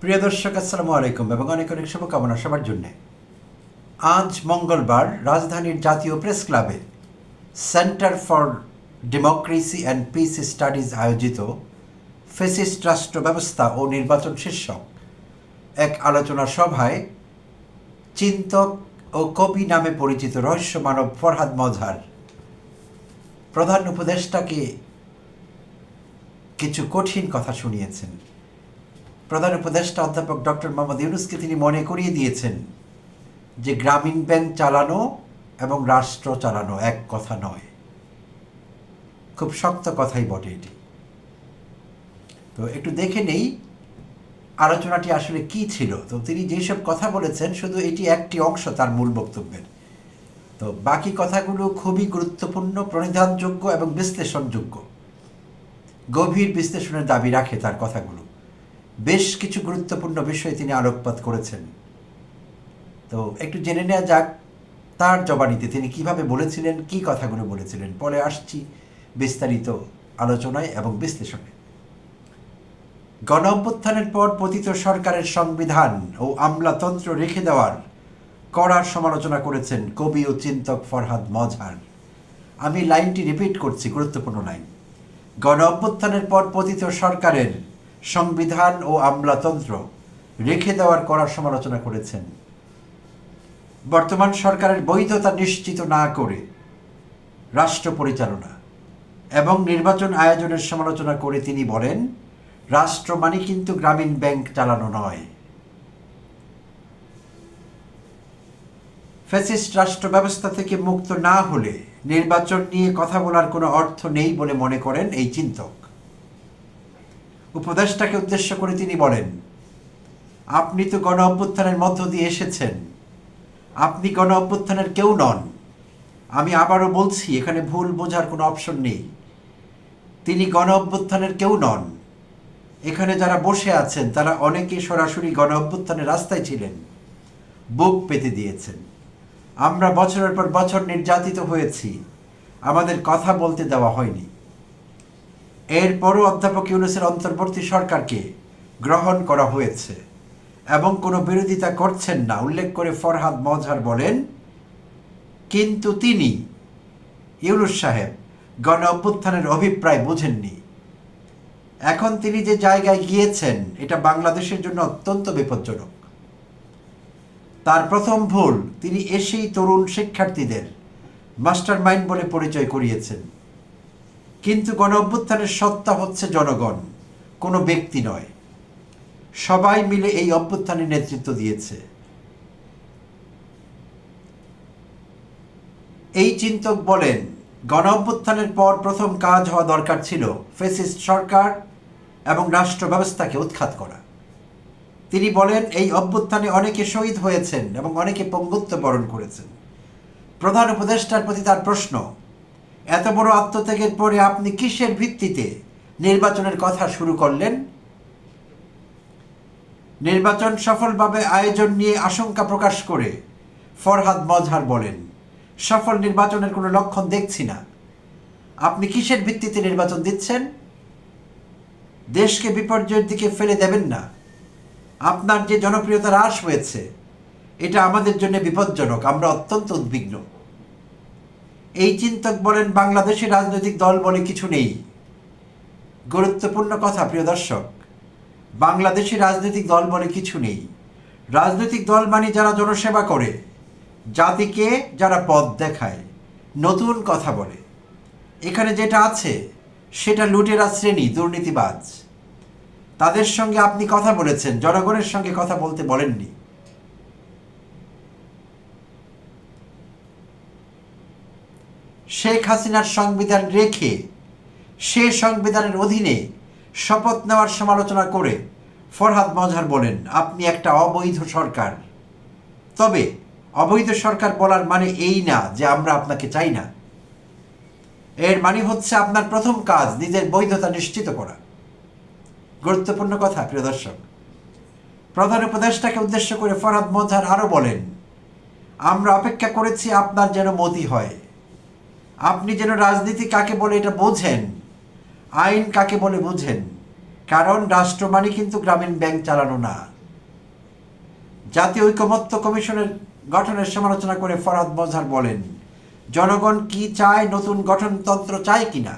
প্রিয় দর্শক আসসালামু আলাইকুম এবং অনেক অনেক শুভকামনা সবার জন্য। আজ মঙ্গলবার রাজধানীর জাতীয় প্রেস ক্লাবে centre for democracy and piece studies আয়োজিত ফ্যাসিস্ট রাষ্ট্র ব্যবস্থা ও নির্বাচন শীর্ষক এক আলোচনা সভায় চিন্তক ও কবি নামে পরিচিত রহস্য মানব ফরহাদ মজহার প্রধান উপদেষ্টাকে কিছু কঠিন কথা শুনিয়েছেন। প্রধান উপদেষ্টা অধ্যাপক ডক্টর মোহাম্মদ ইউনূসকে তিনি মনে করিয়ে দিয়েছেন যে গ্রামীণ ব্যাংক চালানো এবং রাষ্ট্র চালানো এক কথা নয়। খুব শক্ত কথাই বটে এটি। তো একটু দেখে নেই আলোচনাটি আসলে কি ছিল। তো তিনি যেসব কথা বলেছেন শুধু এটি একটি অংশ তার মূল বক্তব্যের। তো বাকি কথাগুলো খুবই গুরুত্বপূর্ণ, প্রণিধানযোগ্য এবং বিশ্লেষণযোগ্য। গভীর বিশ্লেষণের দাবি রাখে তার কথাগুলো। বেশ কিছু গুরুত্বপূর্ণ বিষয়ে তিনি আলোকপাত করেছেন। তো একটু জেনে নেওয়া যাক তার জবানিতে তিনি কিভাবে বলেছিলেন, কি কথাগুলো বলেছিলেন। পরে আসছি বিস্তারিত আলোচনায় এবং বিশ্লেষণে। গণ অভ্যুত্থানের পর পতিত সরকারের সংবিধান ও আমলাতন্ত্র রেখে দেওয়ার কড়া সমালোচনা করেছেন কবি ও চিন্তক ফরহাদ মজহার। আমি লাইনটি রিপিট করছি, গুরুত্বপূর্ণ লাইন। গণ অভ্যুত্থানের পর পতিত সরকারের সংবিধান ও আমলাতন্ত্র রেখে দেওয়ার কড়া সমালোচনা করেছেন। বর্তমান সরকারের বৈধতা নিশ্চিত না করে রাষ্ট্র পরিচালনা এবং নির্বাচন আয়োজনের সমালোচনা করে তিনি বলেন, রাষ্ট্র মানে কিন্তু গ্রামীণ ব্যাংক চালানো নয়। ফ্যাসিস্ট রাষ্ট্র ব্যবস্থা থেকে মুক্ত না হলে নির্বাচন নিয়ে কথা বলার কোনো অর্থ নেই বলে মনে করেন এই চিন্তক। উপদেষ্টাকে উদ্দেশ্য করে তিনি বলেন, আপনি তো গণ অভ্যুত্থানের মধ্য দিয়ে এসেছেন, আপনি গণ অভ্যুত্থানের কেউ নন। আমি আবারও বলছি, এখানে ভুল বোঝার কোনো অপশন নেই। তিনি গণ অভ্যুত্থানের কেউ নন। এখানে যারা বসে আছেন তারা অনেকে সরাসরি গণ অভ্যুত্থানের রাস্তায় ছিলেন, বুক পেতে দিয়েছেন। আমরা বছরের পর বছর নির্যাতিত হয়েছি, আমাদের কথা বলতে দেওয়া হয়নি। এরপরও অধ্যাপক ইউনূসের অন্তর্বর্তী সরকারকে গ্রহণ করা হয়েছে এবং কোনো বিরোধিতা করছেন না উল্লেখ করে ফরহাদ মজহার বলেন, কিন্তু তিনি ইউনূস সাহেব গণ অভ্যুত্থানের অভিপ্রায় বুঝেননি। এখন তিনি যে জায়গায় গিয়েছেন এটা বাংলাদেশের জন্য অত্যন্ত বিপজ্জনক। তার প্রথম ভুল, তিনি এসেই তরুণ শিক্ষার্থীদের মাস্টার মাইন্ড বলে পরিচয় করিয়েছেন। কিন্তু গণ অভ্যুত্থানের সত্তা হচ্ছে জনগণ, কোনো ব্যক্তি নয়। সবাই মিলে এই অভ্যুত্থানের নেতৃত্ব দিয়েছে। এই চিন্তক বলেন, গণ অভ্যুত্থানের পর প্রথম কাজ হওয়া দরকার ছিল ফ্যাসিস্ট সরকার এবং রাষ্ট্র ব্যবস্থাকে উৎখাত করা। তিনি বলেন, এই অভ্যুত্থানে অনেকে শহীদ হয়েছেন এবং অনেকে পঙ্গুত্ব বরণ করেছেন। প্রধান উপদেষ্টার প্রতি তার প্রশ্ন, এত বড় আত্মত্যাগের পরে আপনি কিসের ভিত্তিতে নির্বাচনের কথা শুরু করলেন? নির্বাচন সফলভাবে আয়োজন নিয়ে আশঙ্কা প্রকাশ করে ফরহাদ মজহার বলেন, সফল নির্বাচনের কোনো লক্ষণ দেখছি না। আপনি কিসের ভিত্তিতে নির্বাচন দিচ্ছেন? দেশকে বিপর্যয়ের দিকে ফেলে দেবেন না। আপনার যে জনপ্রিয়তা হ্রাস হয়েছে এটা আমাদের জন্য বিপজ্জনক, আমরা অত্যন্ত উদ্বিগ্ন। এই চিন্তক বলেন, বাংলাদেশের রাজনৈতিক দল বলে কিছু নেই। গুরুত্বপূর্ণ কথা প্রিয় দর্শক, বাংলাদেশের রাজনৈতিক দল বলে কিছু নেই। রাজনৈতিক দল মানে যারা জনসেবা করে, জাতিকে যারা পথ দেখায়, নতুন কথা বলে। এখানে যেটা আছে সেটা লুটেরা শ্রেণী, দুর্নীতিবাজ। তাদের সঙ্গে আপনি কথা বলেছেন, জনগণের সঙ্গে কথা বলতে বলেননি। শেখ হাসিনার সংবিধান রেখে সে সংবিধানের অধীনে শপথ নেওয়ার সমালোচনা করে ফরহাদ মজহার বলেন, আপনি একটা অবৈধ সরকার। তবে অবৈধ সরকার বলার মানে এই না যে আমরা আপনাকে চাই না। এর মানে হচ্ছে আপনার প্রথম কাজ নিজের বৈধতা নিশ্চিত করা। গুরুত্বপূর্ণ কথা প্রিয় দর্শক। প্রধান উপদেষ্টাকে উদ্দেশ্য করে ফরহাদ মজহার আরও বলেন, আমরা অপেক্ষা করেছি আপনার যেন মতি হয়, আপনি যেন রাজনীতি কাকে বলে এটা বোঝেন, আইন কাকে বলে বুঝেন, কারণ রাষ্ট্র মানে কিন্তু গ্রামীণ ব্যাংক চালানো না। জাতীয় ঐকমত্য কমিশনের গঠনের সমালোচনা করে ফরহাদ মজহার বলেন, জনগণ কি চায়, নতুন গঠনতন্ত্র চায় কিনা,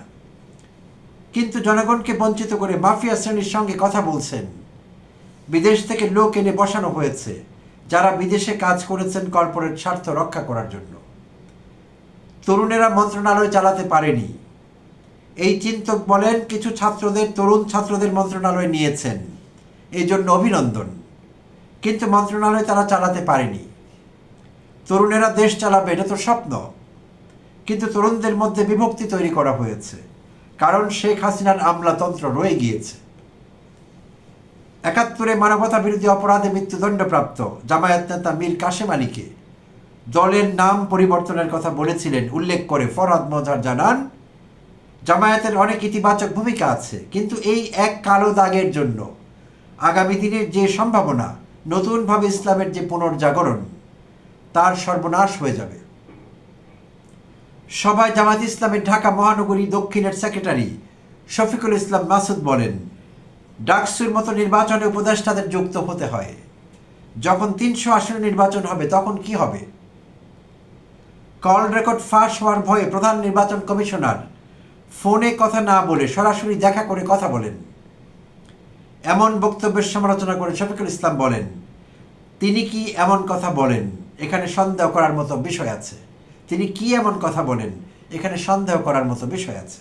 কিন্তু জনগণকে বঞ্চিত করে মাফিয়া শ্রেণীর সঙ্গে কথা বলছেন। বিদেশ থেকে লোক এনে বসানো হয়েছে যারা বিদেশে কাজ করেছেন কর্পোরেট স্বার্থ রক্ষা করার জন্য। তরুণেরা মন্ত্রণালয় চালাতে পারেনি। এই চিন্তক বলেন, কিছু তরুণ ছাত্রদের মন্ত্রণালয় নিয়েছেন, এই জন্য অভিনন্দন, কিন্তু মন্ত্রণালয় তারা চালাতে পারেনি। তরুণেরা দেশ চালাবে এটা তো স্বপ্ন, কিন্তু তরুণদের মধ্যে বিভক্তি তৈরি করা হয়েছে, কারণ শেখ হাসিনার আমলাতন্ত্র রয়ে গিয়েছে। ৭১ মানবতা বিরোধী অপরাধে মৃত্যুদণ্ডপ্রাপ্ত জামায়াত নেতা মীর কাশেম আলীকে দলের নাম পরিবর্তনের কথা বলেছিলেন উল্লেখ করে ফরহাদ মজহার জানান, জামায়াতের অনেক ইতিবাচক ভূমিকা আছে, কিন্তু এই এক কালো দাগের জন্য আগামী দিনের যে সম্ভাবনা, নতুনভাবে ইসলামের যে পুনর্জাগরণ, তার সর্বনাশ হয়ে যাবে। সভায় জামায়াত ইসলামের ঢাকা মহানগরী দক্ষিণের সেক্রেটারি শফিকুল ইসলাম মাসুদ বলেন, ডাকসুর মতো নির্বাচনে উপদেষ্টাদের যুক্ত হতে হয়। যখন ৩০০ আসনে নির্বাচন হবে তখন কি হবে? কল রেকর্ড ফাঁস হওয়ার ভয়ে প্রধান নির্বাচন কমিশনার ফোনে কথা না বলে সরাসরি দেখা করে কথা বলেন। এমন বক্তব্যের সমালোচনা করে শফিকুল ইসলাম বলেন, তিনি কি এমন কথা বলেন, এখানে সন্দেহ করার মতো বিষয় আছে। তিনি কি এমন কথা বলেন, এখানে সন্দেহ করার মতো বিষয় আছে।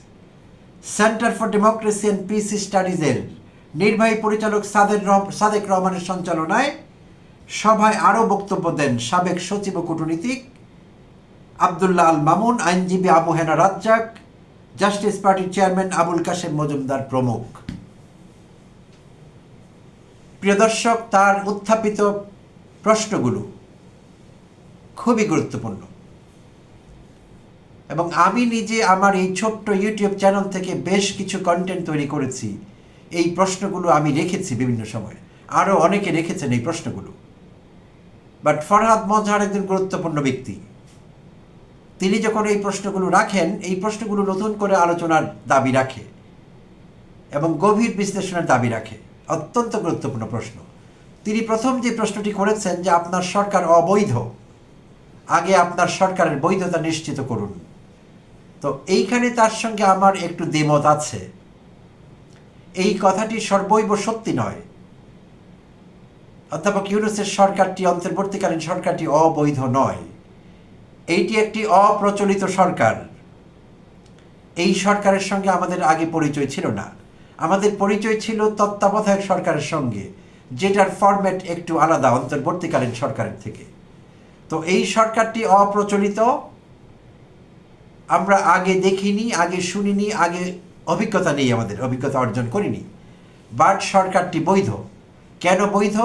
Centre for democracy and peace স্টাডিজের নির্বাহী পরিচালক সাদেক রহমানের সঞ্চালনায় সভায় আরও বক্তব্য দেন সাবেক সচিব ও কূটনীতিক আবদুল্লাহ আল মামুন, আইনজীবী আবু হেনা রাজ্জাক, জাস্টিস পার্টির চেয়ারম্যান আবুল কাশেম মজুমদার প্রমুখ। প্রিয় দর্শক, তার উত্থাপিত প্রশ্নগুলো খুবই গুরুত্বপূর্ণ এবং আমি নিজে আমার এই ছোট্ট ইউটিউব চ্যানেল থেকে বেশ কিছু কন্টেন্ট তৈরি করেছি। এই প্রশ্নগুলো আমি রেখেছি বিভিন্ন সময়, আরও অনেকে রেখেছেন এই প্রশ্নগুলো। বাট ফরহাদ মজহার একজন গুরুত্বপূর্ণ ব্যক্তি। তিনি যখন এই প্রশ্নগুলো রাখেন, এই প্রশ্নগুলো নতুন করে আলোচনার দাবি রাখে এবং গভীর বিশ্লেষণের দাবি রাখে। অত্যন্ত গুরুত্বপূর্ণ প্রশ্ন। তিনি প্রথম যে প্রশ্নটি করেছেন যে আপনার সরকার অবৈধ, আগে আপনার সরকারের বৈধতা নিশ্চিত করুন। তো এইখানে তার সঙ্গে আমার একটু দ্বিমত আছে। এই কথাটি সর্বৈব সত্যি নয়। অধ্যাপক ইউনূসের সরকারটি, অন্তর্বর্তীকালীন সরকারটি অবৈধ নয়। এইটি একটি অপ্রচলিত সরকার। এই সরকারের সঙ্গে আমাদের আগে পরিচয় ছিল না। আমাদের পরিচয় ছিল তত্ত্বাবধায়ক সরকারের সঙ্গে, যেটার ফরম্যাট একটু আলাদা অন্তর্বর্তীকালীন সরকারের থেকে। তো এই সরকারটি অপ্রচলিত, আমরা আগে দেখিনি, আগে শুনিনি, আগে অভিজ্ঞতা নেই, আমাদের অভিজ্ঞতা অর্জন করিনি। বাট সরকারটি বৈধ। কেন বৈধ?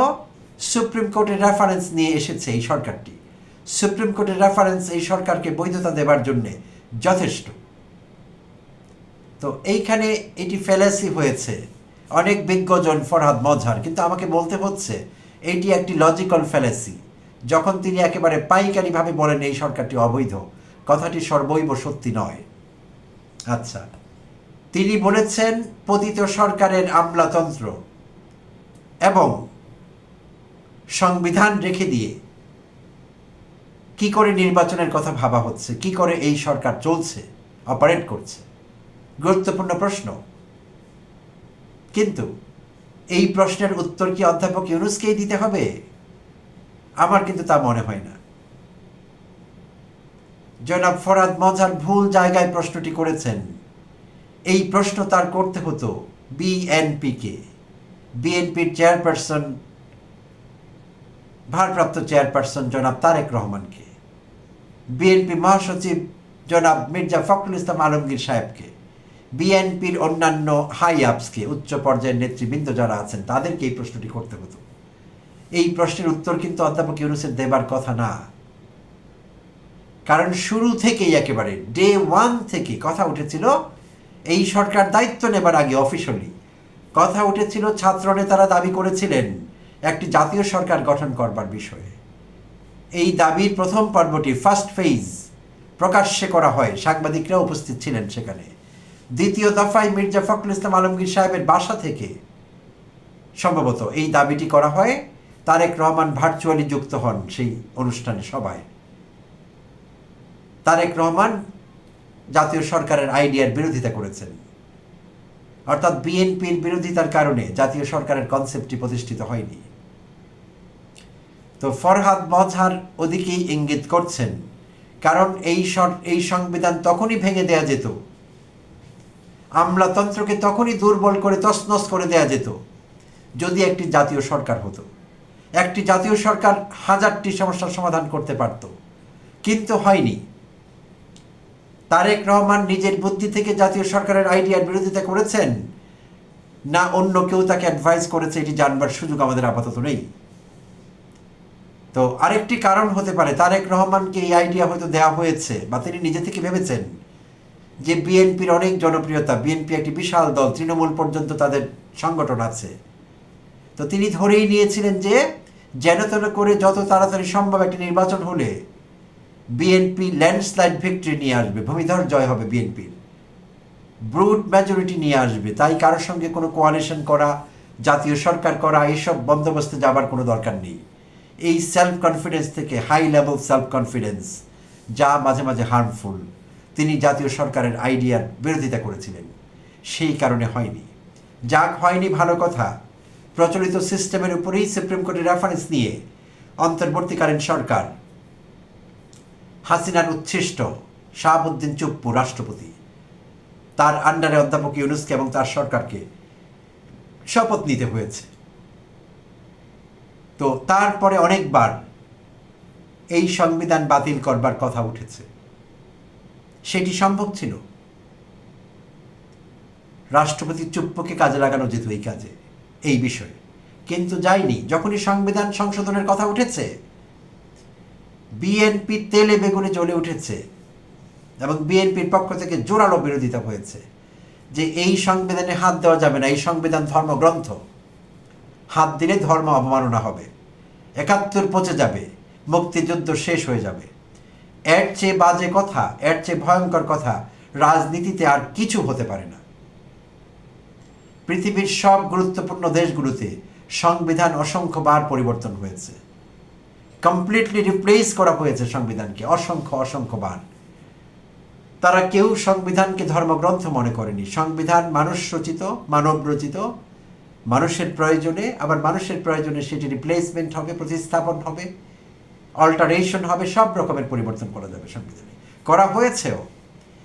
সুপ্রিম কোর্টের রেফারেন্স নিয়ে এসেছে এই সরকারটি। সুপ্রিম কোর্টের রেফারেন্স এই সরকারকে বৈধতা দেবার জন্যে যথেষ্ট। তো এইখানে এটি ফ্যালাসি হয়েছে অনেক বিজ্ঞজন ফরহাদ মজহার, কিন্তু আমাকে বলতে হচ্ছে এটি একটি লজিক্যাল ফ্যালাসি। যখন তিনি একেবারে পাইকারিভাবে বলেন এই সরকারটি অবৈধ, কথাটি সর্বৈব সত্যি নয়। আচ্ছা, তিনি বলেছেন পতিত সরকারের আমলাতন্ত্র এবং সংবিধান রেখে দিয়ে কি করে নির্বাচনের কথা ভাবা হচ্ছে, কি করে এই সরকার চলছে, অপারেট করছে। গুরুত্বপূর্ণ প্রশ্ন, কিন্তু এই প্রশ্নের উত্তর কি অধ্যাপক ইউনূসকেই দিতে হবে? আমার কিন্তু তা মনে হয় না। জনাব ফরহাদ মজহার ভুল জায়গায় প্রশ্নটি করেছেন। এই প্রশ্ন তার করতে হতো বিএনপিকে, বিএনপির চেয়ারপারসন, ভারপ্রাপ্ত চেয়ারপারসন জনাব তারেক রহমানকে, বিএনপি মহাসচিব জনাব মির্জা ফখরুল ইসলাম আলমগীর সাহেবকে, বিএনপির অন্যান্য হাই আপসকে, উচ্চ পর্যায়ের নেতৃবৃন্দ যারা আছেন তাদেরকে এই প্রশ্নটি করতে হতো। এই প্রশ্নের উত্তর কিন্তু অধ্যাপক ইউনূসের দেবার কথা না। কারণ শুরু থেকেই, একেবারে ডে ওয়ান থেকে কথা উঠেছিল, এই সরকার দায়িত্ব নেবার আগে অফিসিয়ালি কথা উঠেছিল, ছাত্র নেতারা দাবি করেছিলেন একটি জাতীয় সরকার গঠন করবার বিষয়ে। এই দাবির প্রথম পর্বটি, ফার্স্ট ফেজ, প্রকাশ্যে করা হয়, সাংবাদিকরা উপস্থিত ছিলেন সেখানে। দ্বিতীয় দফায় মির্জা ফখরুল ইসলাম আলমগীর সাহেবের বাসা থেকে সম্ভবত এই দাবিটি করা হয়। তারেক রহমান ভার্চুয়ালি যুক্ত হন সেই অনুষ্ঠানে সবাই। তারেক রহমান জাতীয় সরকারের আইডিয়ার বিরোধিতা করেছেন, অর্থাৎ বিএনপির বিরোধিতার কারণে জাতীয় সরকারের কনসেপ্টটি প্রতিষ্ঠিত হয়নি। তো ফরহাদ মজহার ওদিকেই ইঙ্গিত করছেন, কারণ এই সংবিধান তখনই ভেঙে দেয়া যেত, আমলাতন্ত্রকে তখনই দুর্বল করে তছনছ করে দেয়া যেত যদি একটি জাতীয় সরকার হতো। একটি জাতীয় সরকার হাজারটি সমস্যার সমাধান করতে পারত, কিন্তু হয়নি। তারেক রহমান নিজের বুদ্ধি থেকে জাতীয় সরকারের আইডিয়ার বিরোধিতা করেছেন, না অন্য কেউ তাকে অ্যাডভাইস করেছে, এটি জানবার সুযোগ আমাদের আপাতত নেই। তো আরেকটি কারণ হতে পারে, তারেক রহমানকে এই আইডিয়া হয়তো দেওয়া হয়েছে বা তিনি নিজে থেকে ভেবেছেন যে বিএনপির অনেক জনপ্রিয়তা, বিএনপি একটি বিশাল দল, তৃণমূল পর্যন্ত তাদের সংগঠন আছে। তো তিনি ধরেই নিয়েছিলেন যে যেন তেন করে যত তাড়াতাড়ি সম্ভব একটি নির্বাচন হলে বিএনপি ল্যান্ডস্লাইড ভিক্টরি নিয়ে আসবে, ভূমিধর জয় হবে বিএনপির, ব্রুট মেজরিটি নিয়ে আসবে। তাই কারোর সঙ্গে কোনো কোয়ালিশন করা, জাতীয় সরকার করা, এইসব বন্দোবস্তে যাবার কোনো দরকার নেই। এই সেলফ কনফিডেন্স থেকে, হাই লেভেল সেলফ কনফিডেন্স, যা মাঝে মাঝে হার্মফুল, তিনি জাতীয় সরকারের আইডিয়ার বিরোধিতা করেছিলেন, সেই কারণে হয়নি। যাক, হয়নি ভালো কথা। প্রচলিত সিস্টেমের উপরেই সুপ্রিম কোর্টের রেফারেন্স নিয়ে অন্তর্বর্তীকালীন সরকার হাসিনার উচ্ছিষ্ট শাহাবুদ্দিন চুপ্পু রাষ্ট্রপতি, তার আন্ডারে অধ্যাপক ইউনূসকে এবং তার সরকারকে শপথ নিতে হয়েছে। তো তারপরে অনেকবার এই সংবিধান বাতিল করবার কথা উঠেছে। সেটি সম্ভব ছিল, রাষ্ট্রপতি চুপ্পুকে কাজে লাগানো যেত এই কাজে, এই বিষয়ে, কিন্তু যায়নি। যখনই সংবিধান সংশোধনের কথা উঠেছে, বিএনপি তেলে বেগুনে জ্বলে উঠেছে এবং বিএনপির পক্ষ থেকে জোরালো বিরোধিতা হয়েছে যে এই সংবিধানে হাত দেওয়া যাবে না, এই সংবিধান ধর্মগ্রন্থ, হাত দিলে ধর্ম অবমাননা হবে, ৭১ পচে যাবে, মুক্তিযুদ্ধ শেষ হয়ে যাবে। এর চেয়ে বাজে কথা, এর চেয়ে ভয়ঙ্কর কথা রাজনীতিতে আর কিছু হতে পারে না। পৃথিবীর সব গুরুত্বপূর্ণ দেশগুলোতে সংবিধান অসংখ্যবার পরিবর্তন হয়েছে, কমপ্লিটলি রিপ্লেস করা হয়েছে সংবিধানকে অসংখ্যবার। তারা কেউ সংবিধানকে ধর্মগ্রন্থ মনে করেনি। সংবিধান মানুষ রচিত, মানব রচিত, মানুষের প্রয়োজনে, আবার মানুষের প্রয়োজনে সেটি রিপ্লেসমেন্ট হবে, প্রতিস্থাপন হবে, অল্টারেশন হবে, সব রকমের পরিবর্তন করা যাবে সংবিধানে, করা হয়েছেও।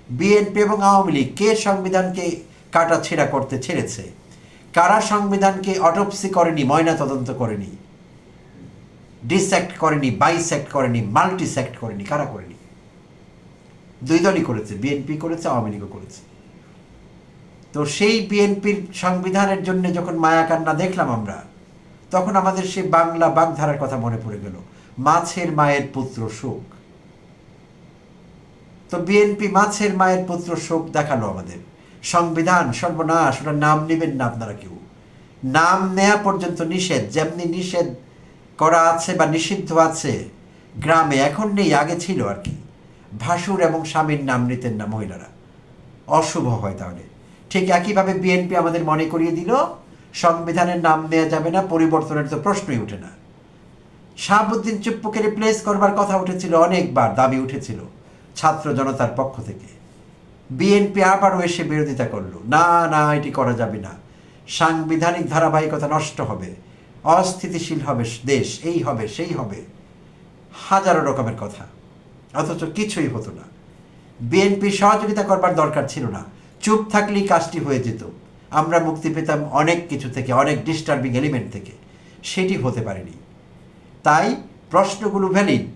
বিএনপি এবং আওয়ামী লীগ কে সংবিধানকে কাটা ছেঁড়া করতে ছেড়েছে? কারা সংবিধানকে অটোপসি করেনি, ময়না তদন্ত করেনি, ডিসেক্ট করেনি, বাইসেক্ট করেনি, মাল্টিসেক্ট করেনি? কারা করেনি? দুই দলই করেছে, বিএনপি করেছে, আওয়ামী লীগও করেছে। তো সেই বিএনপির সংবিধানের জন্য যখন মায়া কান্না দেখলাম আমরা, তখন আমাদের সেই বাংলা বাগধারার কথা মনে পড়ে গেল, মাছের মায়ের পুত্র শোক। তো বিএনপি মাছের মায়ের পুত্র শোক দেখালো আমাদের। সংবিধান সর্বনাশ, ওটার নাম নেবেন না আপনারা কেউ, নাম নেয়া পর্যন্ত নিষেধ। যেমনি নিষেধ করা আছে বা নিষিদ্ধ আছে গ্রামে, এখন নেই, আগে ছিল আর কি, ভাসুর এবং স্বামীর নাম নিতেন না মহিলারা, অশুভ হয়। তাহলে ঠিক একইভাবে বিএনপি আমাদের মনে করিয়ে দিল সংবিধানের নাম নেওয়া যাবে না, পরিবর্তনের তো প্রশ্নই ওঠে না। শাহাবুদ্দিন চুপ্পুকে রিপ্লেস করবার কথা উঠেছিল, অনেকবার দাবি উঠেছিল ছাত্র জনতার পক্ষ থেকে। বিএনপি আবারও এসে বিরোধিতা করলো, না না, এটি করা যাবে না, সাংবিধানিক ধারাবাহিকতা নষ্ট হবে, অস্থিতিশীল হবে দেশ, এই হবে সেই হবে, হাজারো রকমের কথা, অথচ কিছুই হতো না। বিএনপি সহযোগিতা করবার দরকার ছিল না, চুপ থাকলেই কাজটি হয়ে যেত, আমরা মুক্তি পেতাম অনেক কিছু থেকে, অনেক ডিস্টার্বিং এলিমেন্ট থেকে। সেটি হতে পারেনি। তাই প্রশ্নগুলো ভ্যালিড,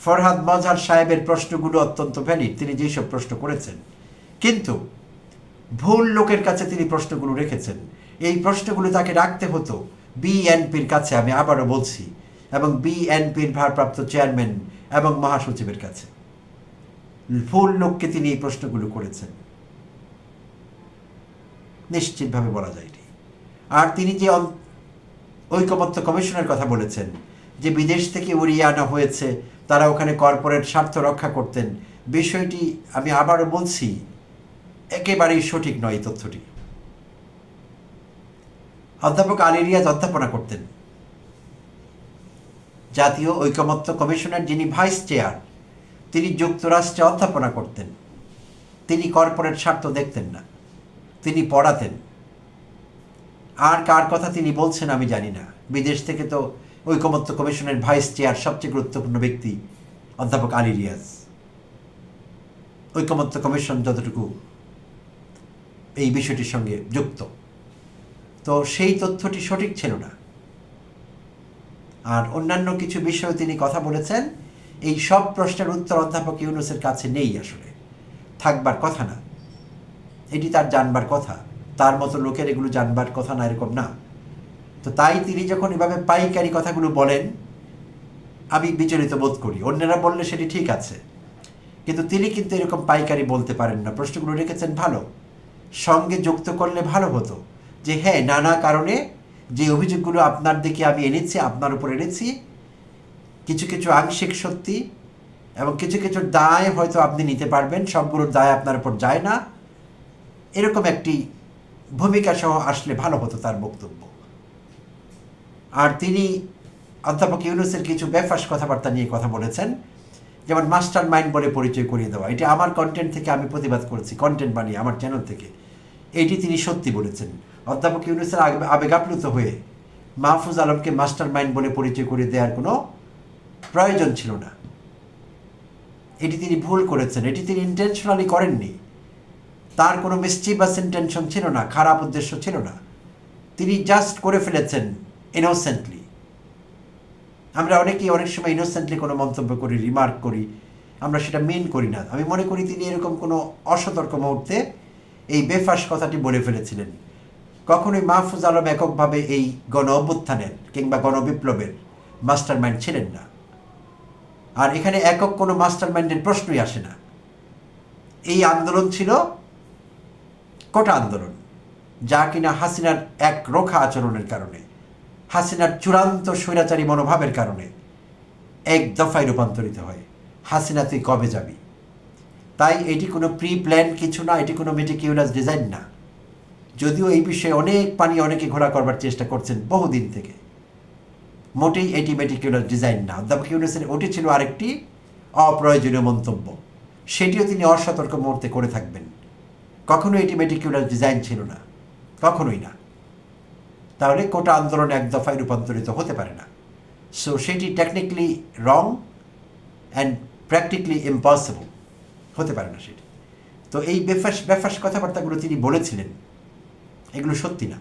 ফরহাদ মজহার সাহেবের প্রশ্নগুলো অত্যন্ত ভ্যালিড, তিনি যেসব প্রশ্ন করেছেন, কিন্তু ভুল লোকের কাছে তিনি প্রশ্নগুলো রেখেছেন। এই প্রশ্নগুলো তাকে রাখতে হতো বিএনপির কাছে, আমি আবারও বলছি, এবং বিএনপির ভারপ্রাপ্ত চেয়ারম্যান এবং মহাসচিবের কাছে। ভুল লোককে তিনি এই প্রশ্নগুলো করেছেন, নিশ্চিতভাবে বলা যায়। আর তিনি যে ঐকমত্য কমিশনের কথা বলেছেন, যে বিদেশ থেকে উড়িয়ে আনা হয়েছে, তারা ওখানে কর্পোরেট স্বার্থ রক্ষা করতেন, বিষয়টি আমি আবারও বলছি একেবারেই সঠিক নয়। তথ্যটি অধ্যাপক আলী রিয়াজ অধ্যাপনা করতেন। জাতীয় ঐকমত্য কমিশনের যিনি ভাইস চেয়ার, তিনি যুক্তরাষ্ট্রে অধ্যাপনা করতেন। তিনি কর্পোরেট স্বার্থ দেখতেন না, তিনি পড়াতেন। আর কার কথা তিনি বলছেন আমি জানি না। বিদেশ থেকে তো ঐকমত্য কমিশনের ভাইস চেয়ার সবচেয়ে গুরুত্বপূর্ণ ব্যক্তি অধ্যাপক আলী রিয়াজ। ঐকমত্য কমিশন যতটুকু এই বিষয়টির সঙ্গে যুক্ত, তো সেই তথ্যটি সঠিক ছিল না। আর অন্যান্য কিছু বিষয়ে তিনি কথা বলেছেন, এই সব প্রশ্নের উত্তর অধ্যাপক ইউনূসের কাছে নেই, আসলে থাকবার কথা না। এটি তার জানবার কথা, তার মতো লোকের এগুলো জানবার কথা না, এরকম না। তো তাই তিনি যখন এভাবে পাইকারি কথাগুলো বলেন, আমি বিচলিত বোধ করি। অন্যরা বললে সেটি ঠিক আছে, কিন্তু তিনি কিন্তু এরকম পাইকারি বলতে পারেন না। প্রশ্নগুলো রেখেছেন ভালো, সঙ্গে যুক্ত করলে ভালো হতো যে হ্যাঁ, নানা কারণে যে অভিযোগগুলো আপনার দিকে আমি এনেছি, আপনার উপর এনেছি, কিছু কিছু আংশিক সত্যি এবং কিছু কিছু দায় হয়তো আপনি নিতে পারবেন, সবগুলোর দায় আপনার উপর যায় না, এরকম একটি ভূমিকা সহ আসলে ভালো হতো তার বক্তব্য। আর তিনি অধ্যাপক ইউনূসের কিছু বেফাস কথাবার্তা নিয়ে কথা বলেছেন, যেমন মাস্টার মাইন্ড বলে পরিচয় করিয়ে দেওয়া। এটি আমার কন্টেন্ট থেকে আমি প্রতিবাদ করেছি, কন্টেন্ট বানিয়ে আমার চ্যানেল থেকে। এটি তিনি সত্যি বলেছেন। অধ্যাপক ইউনূসের আবেগাপ্লুত হয়ে মাহফুজ আলমকে মাস্টার মাইন্ড বলে পরিচয় করিয়ে দেওয়ার কোনো প্রয়োজন ছিল না। এটি তিনি ভুল করেছেন, এটি তিনি ইন্টেনশনালি করেননি। তার কোনো মিসচিভাস ইন্টেনশন ছিল না, খারাপ উদ্দেশ্য ছিল না। তিনি জাস্ট করে ফেলেছেন ইনোসেন্টলি। আমরা অনেকেই অনেক সময় ইনোসেন্টলি কোনো মন্তব্য করি, রিমার্ক করি, আমরা সেটা মেন করি না। আমি মনে করি তিনি এরকম কোনো অসতর্ক মুহূর্তে এই বেফাস কথাটি বলে ফেলেছিলেন। কখনোই মাহফুজ আলম এককভাবে এই গণ অভ্যুত্থানের কিংবা গণবিপ্লবের মাস্টার মাইন্ড ছিলেন না। আর এখানে একক কোনো মাস্টার মাইন্ডের প্রশ্নই আসে না। এই আন্দোলন ছিল কোটা আন্দোলন, যা কিনা হাসিনার এক রোখা আচরণের কারণে, হাসিনার চূড়ান্ত স্বৈরাচারী মনোভাবের কারণে এক দফায় রূপান্তরিত হয়। হাসিনা তুই কবে যাবি? তাই এটি কোনো প্রি প্ল্যান কিছু না, এটি কোনো মেটিকিউলাস ডিজাইন না। যদিও এই বিষয়ে অনেক পানি অনেকে ঘোরা করবার চেষ্টা করছেন বহুদিন থেকে, মোটেই এটি মেটিকিউলাস ডিজাইন না। অধ্যাপক ইউনূসের ওটি ছিল আরেকটি অপ্রয়োজনীয় মন্তব্য, সেটিও তিনি অসতর্ক মুহূর্তে করে থাকবেন। কখনোই এটি মেটিকিউলাস ডিজাইন ছিল না, কখনোই না। তাহলে কোটা আন্দোলন এক দফায় রূপান্তরিত হতে পারে না। সো সেটি technically wrong and practically impossible, হতে পারে না সেটি। তো এই বেফাস কথাবার্তাগুলো তিনি বলেছিলেন, এগুলো সত্যি না।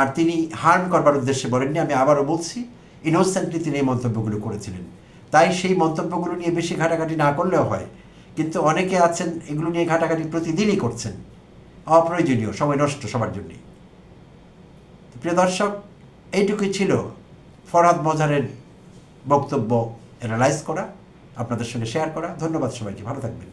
আর তিনি হার্ম করবার উদ্দেশ্যে বলেননি, আমি আবারও বলছি, ইনোসেন্টলি তিনি এই মন্তব্যগুলো করেছিলেন। তাই সেই মন্তব্যগুলো নিয়ে বেশি ঘাটাঘাটি না করলেও হয়, কিন্তু অনেকে আছেন এগুলো নিয়ে ঘাটাঘাটি প্রতিদিনই করছেন, অপ্রয়োজনীয়, সময় নষ্ট সবার জন্যই। প্রিয় দর্শক, এইটুকুই ছিল ফরহাদ মজহারের বক্তব্য অ্যানালাইজ করা, আপনাদের সঙ্গে শেয়ার করা। ধন্যবাদ সবাইকে, ভালো থাকবেন।